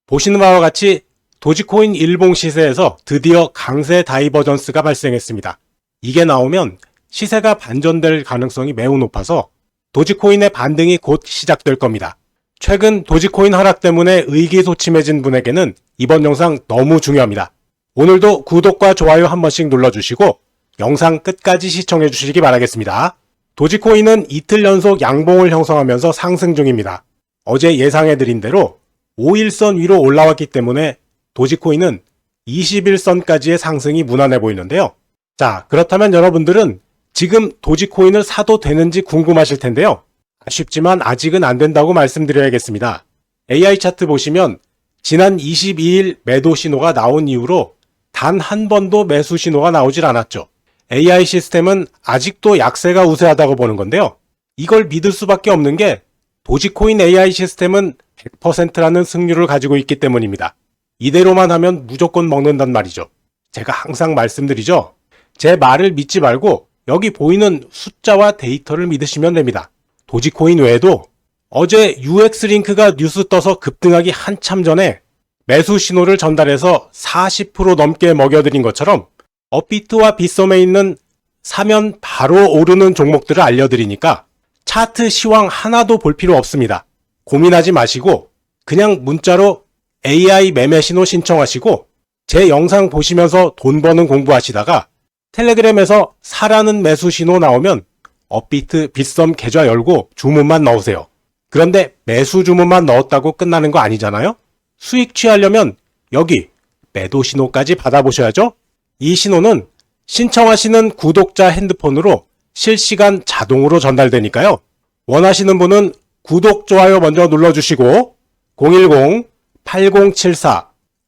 보시는 바와 같이 도지코인 일봉 시세에서 드디어 강세 다이버전스가 발생했습니다. 이게 나오면 시세가 반전될 가능성이 매우 높아서 도지코인의 반등이 곧 시작될 겁니다. 최근 도지코인 하락 때문에 의기소침해진 분에게는 이번 영상 너무 중요합니다. 오늘도 구독과 좋아요 한 번씩 눌러주시고 영상 끝까지 시청해 주시기 바라겠습니다. 도지코인은 이틀 연속 양봉을 형성하면서 상승 중입니다. 어제 예상해드린 대로 5일선 위로 올라왔기 때문에 도지코인은 21선까지의 상승이 무난해 보이는데요. 자, 그렇다면 여러분들은 지금 도지코인을 사도 되는지 궁금하실 텐데요. 아쉽지만 아직은 안 된다고 말씀드려야겠습니다. AI 차트 보시면 지난 22일 매도 신호가 나온 이후로 단 한 번도 매수 신호가 나오질 않았죠. AI 시스템은 아직도 약세가 우세하다고 보는 건데요. 이걸 믿을 수밖에 없는 게 도지코인 AI 시스템은 100%라는 승률을 가지고 있기 때문입니다. 이대로만 하면 무조건 먹는단 말이죠. 제가 항상 말씀드리죠. 제 말을 믿지 말고 여기 보이는 숫자와 데이터를 믿으시면 됩니다. 도지코인 외에도 어제 UX링크가 뉴스 떠서 급등하기 한참 전에 매수 신호를 전달해서 40% 넘게 먹여드린 것처럼 업비트와 빗썸에 있는 사면 바로 오르는 종목들을 알려드리니까 차트 시황 하나도 볼 필요 없습니다. 고민하지 마시고 그냥 문자로 AI 매매 신호 신청하시고 제 영상 보시면서 돈 버는 공부하시다가 텔레그램에서 사라는 매수 신호 나오면 업비트 빗썸 계좌 열고 주문만 넣으세요. 그런데 매수 주문만 넣었다고 끝나는 거 아니잖아요? 수익 취하려면 여기 매도 신호까지 받아보셔야죠. 이 신호는 신청하시는 구독자 핸드폰으로 실시간 자동으로 전달되니까요. 원하시는 분은 구독, 좋아요 먼저 눌러주시고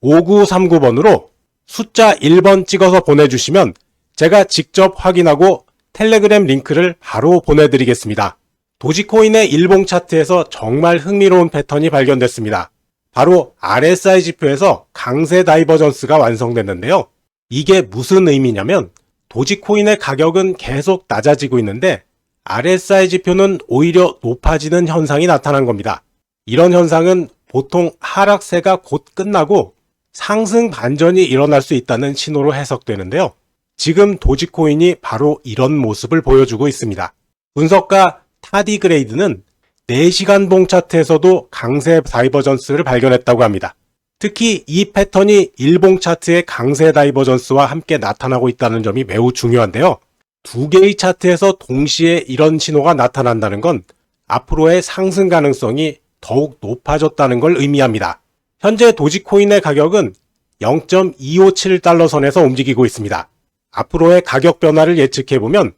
010-8074-5939번으로 숫자 1번 찍어서 보내주시면 제가 직접 확인하고 텔레그램 링크를 바로 보내드리겠습니다. 도지코인의 일봉 차트에서 정말 흥미로운 패턴이 발견됐습니다. 바로 RSI 지표에서 강세 다이버전스가 완성됐는데요. 이게 무슨 의미냐면 도지코인의 가격은 계속 낮아지고 있는데 RSI 지표는 오히려 높아지는 현상이 나타난 겁니다. 이런 현상은 보통 하락세가 곧 끝나고 상승 반전이 일어날 수 있다는 신호로 해석되는데요. 지금 도지코인이 바로 이런 모습을 보여주고 있습니다. 분석가 타디그레이드는 4시간 봉 차트에서도 강세 다이버전스를 발견했다고 합니다. 특히 이 패턴이 일봉 차트의 강세 다이버전스와 함께 나타나고 있다는 점이 매우 중요한데요. 두 개의 차트에서 동시에 이런 신호가 나타난다는 건 앞으로의 상승 가능성이 더욱 높아졌다는 걸 의미합니다. 현재 도지코인의 가격은 0.257달러 선에서 움직이고 있습니다. 앞으로의 가격 변화를 예측해보면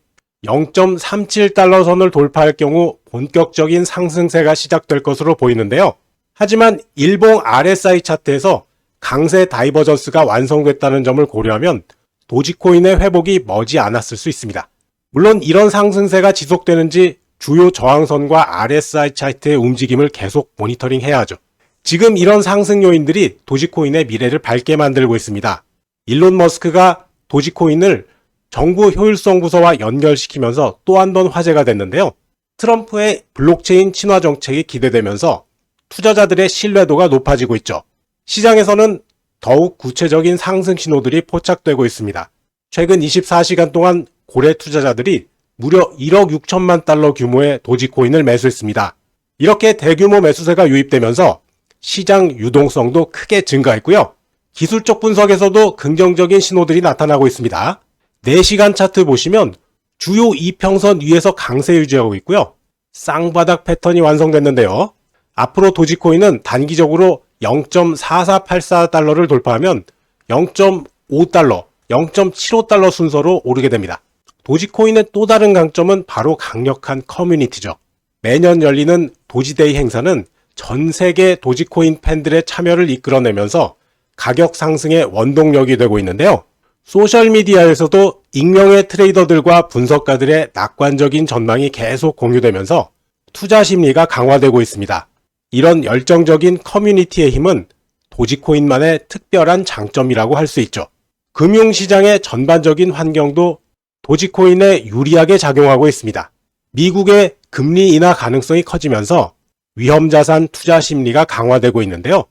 0.37달러 선을 돌파할 경우 본격적인 상승세가 시작될 것으로 보이는데요. 하지만 일봉 RSI 차트에서 강세 다이버전스가 완성됐다는 점을 고려하면 도지코인의 회복이 머지 않았을 수 있습니다. 물론 이런 상승세가 지속되는지 주요 저항선과 RSI 차트의 움직임을 계속 모니터링해야 하죠. 지금 이런 상승 요인들이 도지코인의 미래를 밝게 만들고 있습니다. 일론 머스크가 도지코인을 정부 효율성 부서와 연결시키면서 또 한 번 화제가 됐는데요. 트럼프의 블록체인 친화 정책이 기대되면서 투자자들의 신뢰도가 높아지고 있죠. 시장에서는 더욱 구체적인 상승 신호들이 포착되고 있습니다. 최근 24시간 동안 고래 투자자들이 무려 1억 6천만 달러 규모의 도지코인을 매수했습니다. 이렇게 대규모 매수세가 유입되면서 시장 유동성도 크게 증가했고요. 기술적 분석에서도 긍정적인 신호들이 나타나고 있습니다. 4시간 차트 보시면 주요 이평선 위에서 강세 유지하고 있고요. 쌍바닥 패턴이 완성됐는데요. 앞으로 도지코인은 단기적으로 0.4484달러를 돌파하면 0.5달러, 0.75달러 순서로 오르게 됩니다. 도지코인의 또 다른 강점은 바로 강력한 커뮤니티죠. 매년 열리는 도지데이 행사는 전 세계 도지코인 팬들의 참여를 이끌어내면서 가격 상승의 원동력이 되고 있는데요. 소셜미디어에서도 익명의 트레이더들과 분석가들의 낙관적인 전망이 계속 공유되면서 투자 심리가 강화되고 있습니다. 이런 열정적인 커뮤니티의 힘은 도지코인만의 특별한 장점이라고 할 수 있죠. 금융시장의 전반적인 환경도 도지코인에 유리하게 작용하고 있습니다. 미국의 금리 인하 가능성이 커지면서 위험자산 투자 심리가 강화되고 있는데요.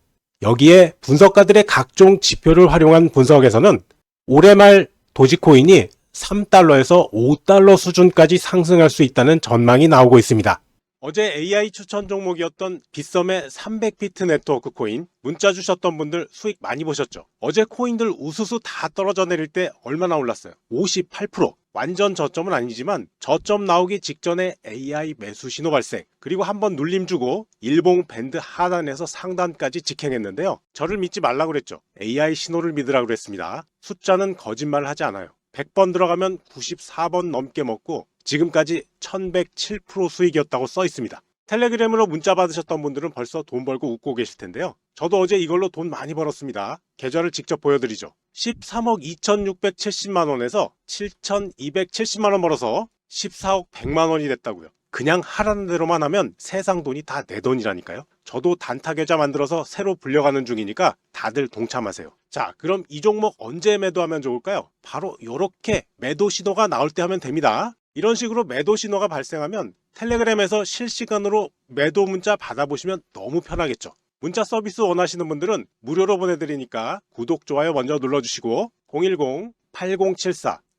여기에 분석가들의 각종 지표를 활용한 분석에서는 올해 말 도지코인이 3달러에서 5달러 수준까지 상승할 수 있다는 전망이 나오고 있습니다. 어제 AI 추천 종목이었던 빗썸의 300비트 네트워크 코인 문자 주셨던 분들 수익 많이 보셨죠? 어제 코인들 우수수 다 떨어져 내릴 때 얼마나 올랐어요? 58%. 완전 저점은 아니지만 저점 나오기 직전에 AI 매수 신호 발생, 그리고 한번 눌림 주고 일봉 밴드 하단에서 상단까지 직행했는데요. 저를 믿지 말라고 그랬죠. AI 신호를 믿으라고 그랬습니다. 숫자는 거짓말 하지 않아요. 100번 들어가면 94번 넘게 먹고 지금까지 1107% 수익이었다고 써 있습니다. 텔레그램으로 문자 받으셨던 분들은 벌써 돈 벌고 웃고 계실 텐데요. 저도 어제 이걸로 돈 많이 벌었습니다. 계좌를 직접 보여드리죠. 13억 2670만 원에서 7270만 원 벌어서 14억 100만 원이 됐다고요. 그냥 하라는 대로만 하면 세상 돈이 다 내 돈이라니까요. 저도 단타 계좌 만들어서 새로 불려가는 중이니까 다들 동참하세요. 자, 그럼 이 종목 언제 매도하면 좋을까요? 바로 이렇게 매도 신호가 나올 때 하면 됩니다. 이런 식으로 매도 신호가 발생하면 텔레그램에서 실시간으로 매도 문자 받아보시면 너무 편하겠죠. 문자 서비스 원하시는 분들은 무료로 보내드리니까 구독, 좋아요 먼저 눌러주시고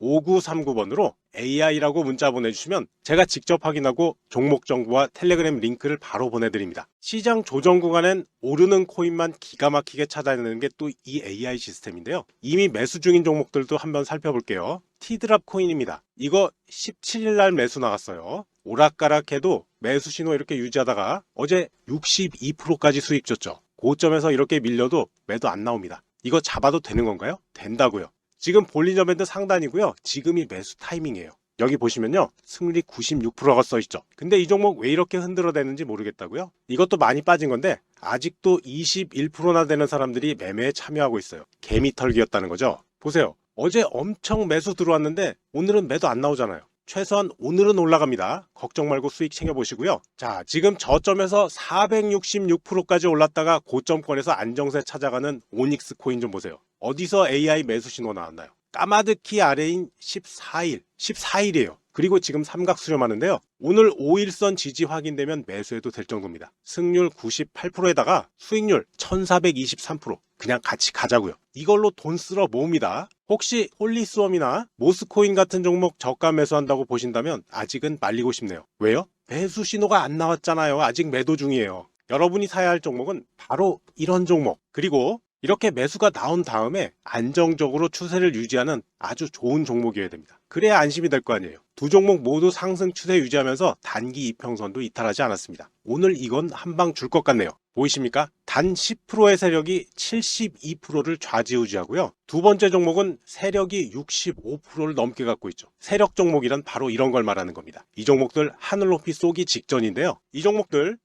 010-8074-5939번으로 AI라고 문자 보내주시면 제가 직접 확인하고 종목 정보와 텔레그램 링크를 바로 보내드립니다. 시장 조정 구간엔 오르는 코인만 기가 막히게 찾아내는 게 또 이 AI 시스템인데요. 이미 매수 중인 종목들도 한번 살펴볼게요. 티드랍 코인입니다. 이거 17일 날 매수 나갔어요. 오락가락해도 매수 신호 이렇게 유지하다가 어제 62%까지 수익 줬죠. 고점에서 이렇게 밀려도 매도 안 나옵니다. 이거 잡아도 되는 건가요? 된다고요. 지금 볼리저 밴드 상단이고요. 지금이 매수 타이밍이에요. 여기 보시면요. 승률이 96%가 써있죠. 근데 이 종목 왜 이렇게 흔들어대는지 모르겠다고요? 이것도 많이 빠진 건데 아직도 21%나 되는 사람들이 매매에 참여하고 있어요. 개미털기였다는 거죠. 보세요. 어제 엄청 매수 들어왔는데 오늘은 매도 안 나오잖아요. 최소한 오늘은 올라갑니다. 걱정 말고 수익 챙겨보시고요. 자, 지금 저점에서 466%까지 올랐다가 고점권에서 안정세 찾아가는 오닉스 코인 좀 보세요. 어디서 AI 매수 신호 나왔나요? 까마득히 아래인 14일이에요. 그리고 지금 삼각 수렴하는데요. 오늘 5일선 지지 확인되면 매수해도 될 정도입니다. 승률 98%에다가 수익률 1423%. 그냥 같이 가자고요. 이걸로 돈 쓸어 모읍니다. 혹시 홀리스웜이나 모스코인 같은 종목 저가 매수한다고 보신다면 아직은 말리고 싶네요. 왜요? 매수 신호가 안 나왔잖아요. 아직 매도 중이에요. 여러분이 사야 할 종목은 바로 이런 종목, 그리고 이렇게 매수가 나온 다음에 안정적으로 추세를 유지하는 아주 좋은 종목이어야 됩니다. 그래야 안심이 될 거 아니에요. 두 종목 모두 상승 추세 유지하면서 단기 이평선도 이탈하지 않았습니다. 오늘 이건 한 방 줄 것 같네요. 보이십니까? 단 10%의 세력이 72%를 좌지우지하고요. 두 번째 종목은 세력이 65%를 넘게 갖고 있죠. 세력 종목이란 바로 이런 걸 말하는 겁니다. 이 종목들 하늘 높이 쏘기 직전인데요. 이 종목들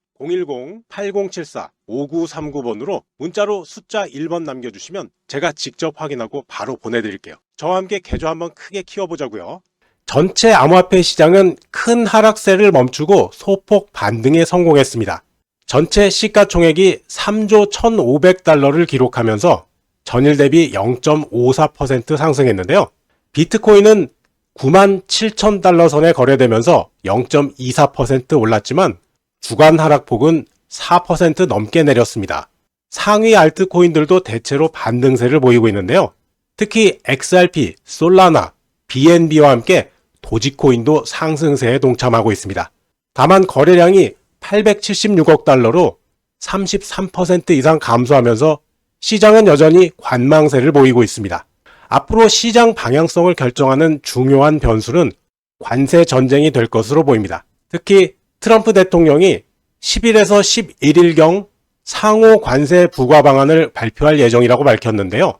010-8074-5939번으로 문자로 숫자 1번 남겨주시면 제가 직접 확인하고 바로 보내드릴게요. 저와 함께 계좌 한번 크게 키워보자고요. 전체 암호화폐 시장은 큰 하락세를 멈추고 소폭 반등에 성공했습니다. 전체 시가총액이 3조 1,500달러를 기록하면서 전일 대비 0.54% 상승했는데요. 비트코인은 97,000달러 선에 거래되면서 0.24% 올랐지만 주간 하락폭은 4% 넘게 내렸습니다. 상위 알트코인들도 대체로 반등세를 보이고 있는데요. 특히 XRP, 솔라나, BNB와 함께 도지코인도 상승세에 동참하고 있습니다. 다만 거래량이 876억 달러로 33% 이상 감소하면서 시장은 여전히 관망세를 보이고 있습니다. 앞으로 시장 방향성을 결정하는 중요한 변수는 관세 전쟁이 될 것으로 보입니다. 특히 트럼프 대통령이 10일에서 11일경 상호 관세 부과 방안을 발표할 예정이라고 밝혔는데요.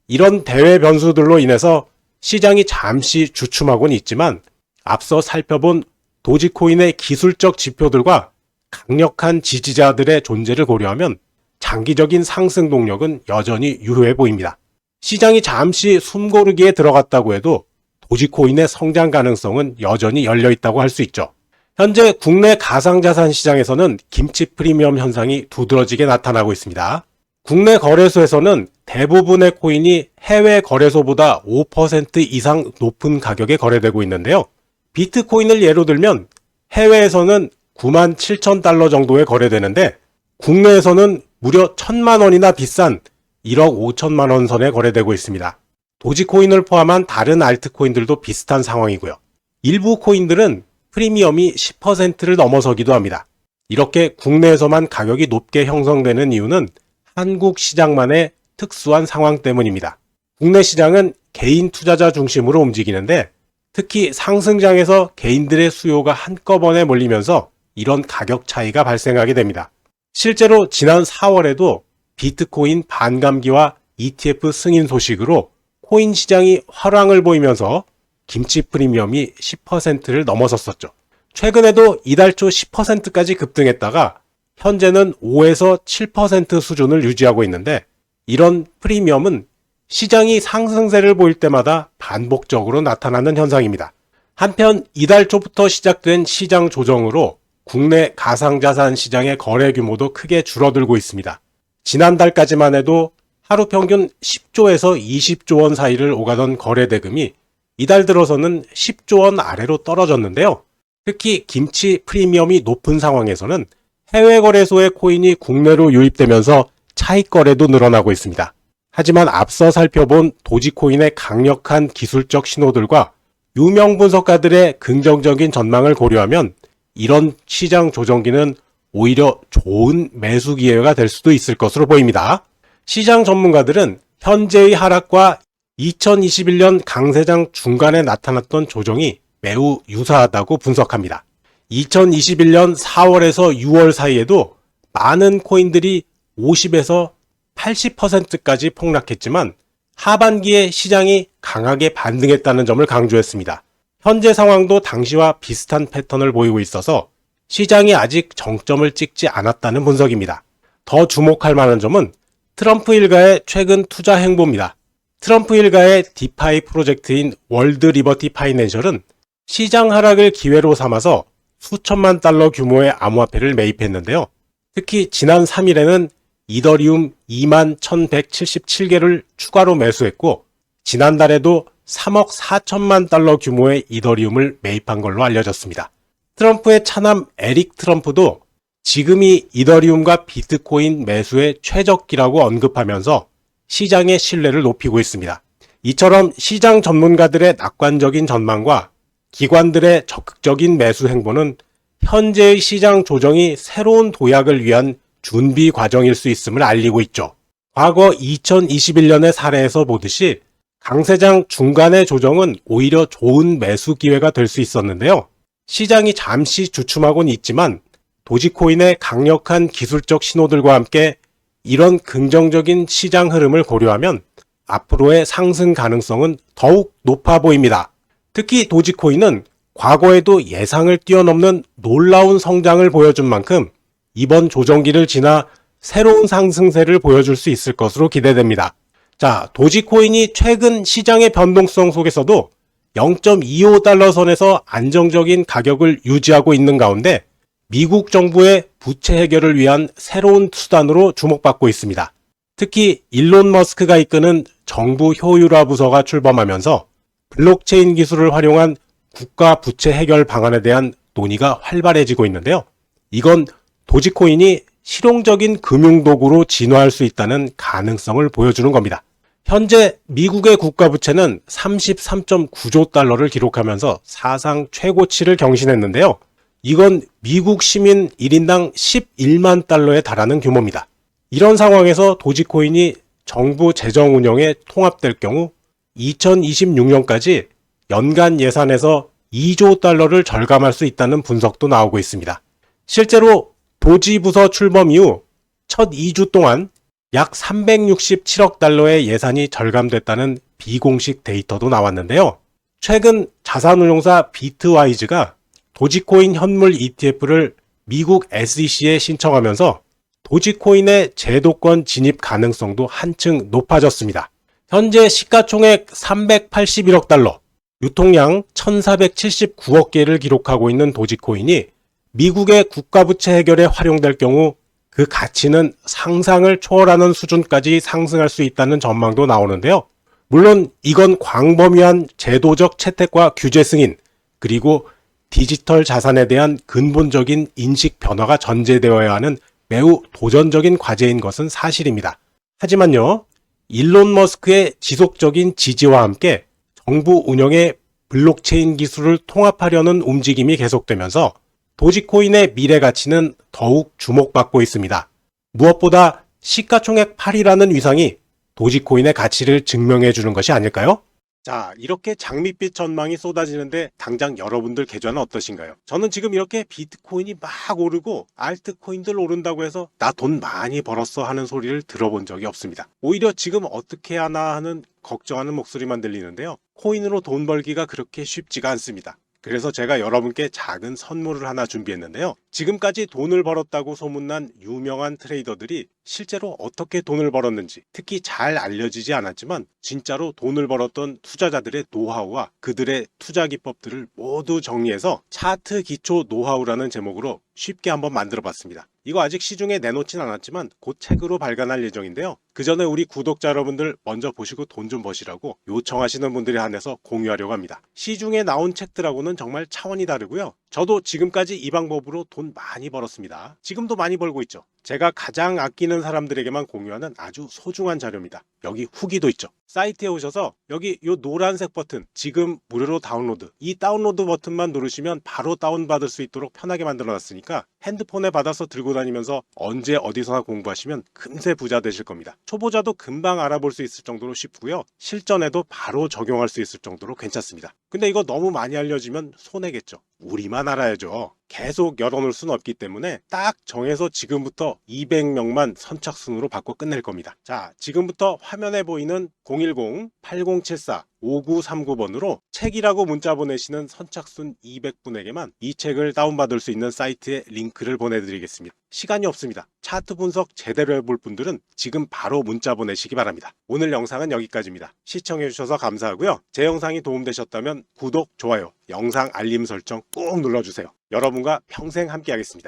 이런 대외 변수들로 인해서 시장이 잠시 주춤하고는 있지만 앞서 살펴본 도지코인의 기술적 지표들과 강력한 지지자들의 존재를 고려하면 장기적인 상승 동력은 여전히 유효해 보입니다. 시장이 잠시 숨고르기에 들어갔다고 해도 도지코인의 성장 가능성은 여전히 열려 있다고 할 수 있죠. 현재 국내 가상자산 시장에서는 김치 프리미엄 현상이 두드러지게 나타나고 있습니다. 국내 거래소에서는 대부분의 코인이 해외 거래소보다 5% 이상 높은 가격에 거래되고 있는데요. 비트코인을 예로 들면 해외에서는 97,000달러 정도에 거래되는데 국내에서는 무려 1,000만 원이나 비싼 1억 5천만 원 선에 거래되고 있습니다. 도지코인을 포함한 다른 알트코인들도 비슷한 상황이고요. 일부 코인들은 프리미엄이 10%를 넘어서기도 합니다. 이렇게 국내에서만 가격이 높게 형성되는 이유는 한국 시장만의 특수한 상황 때문입니다. 국내 시장은 개인 투자자 중심으로 움직이는데 특히 상승장에서 개인들의 수요가 한꺼번에 몰리면서 이런 가격 차이가 발생하게 됩니다. 실제로 지난 4월에도 비트코인 반감기와 ETF 승인 소식으로 코인 시장이 화랑을 보이면서 김치 프리미엄이 10%를 넘어섰었죠. 최근에도 이달 초 10%까지 급등했다가 현재는 5에서 7% 수준을 유지하고 있는데 이런 프리미엄은 시장이 상승세를 보일 때마다 반복적으로 나타나는 현상입니다. 한편 이달 초부터 시작된 시장 조정으로 국내 가상자산 시장의 거래 규모도 크게 줄어들고 있습니다. 지난달까지만 해도 하루 평균 10조에서 20조 원 사이를 오가던 거래 대금이 이달 들어서는 10조 원 아래로 떨어졌는데요. 특히 김치 프리미엄이 높은 상황에서는 해외 거래소의 코인이 국내로 유입되면서 차익 거래도 늘어나고 있습니다. 하지만 앞서 살펴본 도지코인의 강력한 기술적 신호들과 유명 분석가들의 긍정적인 전망을 고려하면 이런 시장 조정기는 오히려 좋은 매수 기회가 될 수도 있을 것으로 보입니다. 시장 전문가들은 현재의 하락과 2021년 강세장 중간에 나타났던 조정이 매우 유사하다고 분석합니다. 2021년 4월에서 6월 사이에도 많은 코인들이 50에서 80%까지 폭락했지만 하반기에 시장이 강하게 반등했다는 점을 강조했습니다. 현재 상황도 당시와 비슷한 패턴을 보이고 있어서 시장이 아직 정점을 찍지 않았다는 분석입니다. 더 주목할 만한 점은 트럼프 일가의 최근 투자 행보입니다. 트럼프 일가의 디파이 프로젝트인 월드 리버티 파이낸셜은 시장 하락을 기회로 삼아서 수천만 달러 규모의 암호화폐를 매입했는데요. 특히 지난 3일에는 이더리움 21,177개를 추가로 매수했고 지난달에도 3억 4천만 달러 규모의 이더리움을 매입한 걸로 알려졌습니다. 트럼프의 차남 에릭 트럼프도 지금이 이더리움과 비트코인 매수의 최적기라고 언급하면서 시장의 신뢰를 높이고 있습니다. 이처럼 시장 전문가들의 낙관적인 전망과 기관들의 적극적인 매수 행보는 현재의 시장 조정이 새로운 도약을 위한 준비 과정일 수 있음을 알리고 있죠. 과거 2021년의 사례에서 보듯이 강세장 중간의 조정은 오히려 좋은 매수 기회가 될 수 있었는데요. 시장이 잠시 주춤하고는 있지만 도지코인의 강력한 기술적 신호들과 함께 이런 긍정적인 시장 흐름을 고려하면 앞으로의 상승 가능성은 더욱 높아 보입니다. 특히 도지코인은 과거에도 예상을 뛰어넘는 놀라운 성장을 보여준 만큼 이번 조정기를 지나 새로운 상승세를 보여줄 수 있을 것으로 기대됩니다. 자, 도지코인이 최근 시장의 변동성 속에서도 0.25달러 선에서 안정적인 가격을 유지하고 있는 가운데 미국 정부의 부채 해결을 위한 새로운 수단으로 주목받고 있습니다. 특히 일론 머스크가 이끄는 정부 효율화 부서가 출범하면서 블록체인 기술을 활용한 국가 부채 해결 방안에 대한 논의가 활발해지고 있는데요. 이건 도지코인이 실용적인 금융도구로 진화할 수 있다는 가능성을 보여주는 겁니다. 현재 미국의 국가 부채는 33.9조 달러를 기록하면서 사상 최고치를 경신했는데요. 이건 미국 시민 1인당 11만 달러에 달하는 규모입니다. 이런 상황에서 도지코인이 정부 재정 운영에 통합될 경우 2026년까지 연간 예산에서 2조 달러를 절감할 수 있다는 분석도 나오고 있습니다. 실제로 도지 부서 출범 이후 첫 2주 동안 약 367억 달러의 예산이 절감됐다는 비공식 데이터도 나왔는데요. 최근 자산운용사 비트와이즈가 도지코인 현물 ETF를 미국 SEC에 신청하면서 도지코인의 제도권 진입 가능성도 한층 높아졌습니다. 현재 시가총액 381억 달러, 유통량 1479억 개를 기록하고 있는 도지코인이 미국의 국가부채 해결에 활용될 경우 그 가치는 상상을 초월하는 수준까지 상승할 수 있다는 전망도 나오는데요. 물론 이건 광범위한 제도적 채택과 규제 승인, 그리고 디지털 자산에 대한 근본적인 인식 변화가 전제되어야 하는 매우 도전적인 과제인 것은 사실입니다. 하지만요, 일론 머스크의 지속적인 지지와 함께 정부 운영의 블록체인 기술을 통합하려는 움직임이 계속되면서 도지코인의 미래 가치는 더욱 주목받고 있습니다. 무엇보다 시가총액 8이라는 위상이 도지코인의 가치를 증명해 주는 것이 아닐까요? 자, 이렇게 장밋빛 전망이 쏟아지는데 당장 여러분들 계좌는 어떠신가요? 저는 지금 이렇게 비트코인이 막 오르고 알트코인들 오른다고 해서 나 돈 많이 벌었어 하는 소리를 들어본 적이 없습니다. 오히려 지금 어떻게 하나 하는 걱정하는 목소리만 들리는데요. 코인으로 돈 벌기가 그렇게 쉽지가 않습니다. 그래서 제가 여러분께 작은 선물을 하나 준비했는데요. 지금까지 돈을 벌었다고 소문난 유명한 트레이더들이 실제로 어떻게 돈을 벌었는지, 특히 잘 알려지지 않았지만 진짜로 돈을 벌었던 투자자들의 노하우와 그들의 투자 기법들을 모두 정리해서 차트 기초 노하우라는 제목으로 쉽게 한번 만들어 봤습니다. 이거 아직 시중에 내놓진 않았지만 곧 책으로 발간할 예정인데요. 그 전에 우리 구독자 여러분들 먼저 보시고 돈 좀 버시라고 요청하시는 분들에 한해서 공유하려고 합니다. 시중에 나온 책들하고는 정말 차원이 다르고요. 저도 지금까지 이 방법으로 돈 많이 벌었습니다. 지금도 많이 벌고 있죠. 제가 가장 아끼는 사람들에게만 공유하는 아주 소중한 자료입니다. 여기 후기도 있죠. 사이트에 오셔서 여기 이 노란색 버튼, 지금 무료로 다운로드, 이 다운로드 버튼만 누르시면 바로 다운받을 수 있도록 편하게 만들어 놨으니까 핸드폰에 받아서 들고 다니면서 언제 어디서나 공부하시면 금세 부자 되실 겁니다. 초보자도 금방 알아볼 수 있을 정도로 쉽고요. 실전에도 바로 적용할 수 있을 정도로 괜찮습니다. 근데 이거 너무 많이 알려지면 손해겠죠. 우리만 알아야죠. 계속 열어놓을 수는 없기 때문에 딱 정해서 지금부터 200명만 선착순으로 받고 끝낼 겁니다. 자, 지금부터 화면에 보이는 010-8074-5939번으로 책이라고 문자 보내시는 선착순 200분에게만 이 책을 다운받을 수 있는 사이트에 링크를 보내드리겠습니다. 시간이 없습니다. 차트 분석 제대로 해볼 분들은 지금 바로 문자 보내시기 바랍니다. 오늘 영상은 여기까지입니다. 시청해주셔서 감사하고요. 제 영상이 도움되셨다면 구독, 좋아요, 영상 알림 설정 꼭 눌러주세요. 여러분과 평생 함께 하겠습니다.